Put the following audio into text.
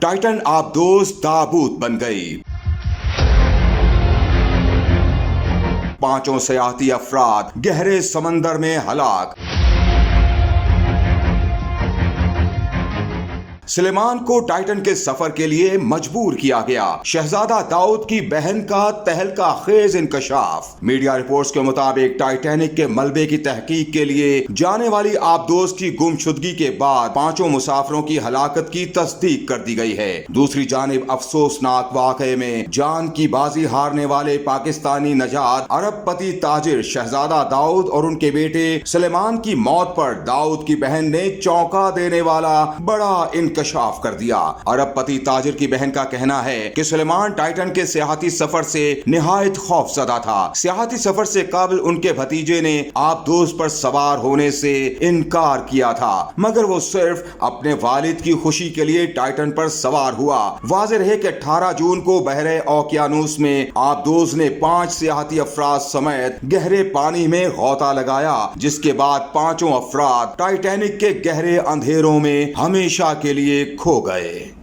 Titan आबदोज ताबूत बन गई। पांचों सयाहती अफराद गहरे समंदर में हलाक। सुलेमान को टाइटन के सफर के लिए मजबूर किया गया। शहजादा दाऊद की बहन का तहलका खेज इंकशाफ। मीडिया रिपोर्ट्स के मुताबिक टाइटैनिक के मलबे की तहकीक के लिए जाने वाली आबदोज की गुमशुदगी के बाद पांचों मुसाफिरों की हलाकत की तस्दीक कर दी गई है। दूसरी जानिब अफसोसनाक वाकये में जान की बाजी हारने वाले पाकिस्तानी नजात अरबपति ताजिर शहजादा दाऊद और उनके बेटे सुलेमान की मौत पर दाऊद की बहन ने चौंका देने वाला बड़ा इंकशाफ कर दिया। अरबपति ताजिर की बहन का कहना है कि सुलेमान टाइटन के सियाहती सफर से निहायत खौफजदा था। सियाहती सफर से कबल उनके भतीजे ने आबदोज पर सवार होने से इनकार किया था, मगर वो सिर्फ अपने वालिद की खुशी के लिए टाइटन पर सवार हुआ। वाज़ेह रहे कि 18 जून को बहरे ओकियानूस में आबदोज ने 5 सियाहती अफराद समेत गहरे पानी में गोता लगाया, जिसके बाद पांचों अफराद टाइटैनिक के गहरे अंधेरों में हमेशा के लिए खो गए।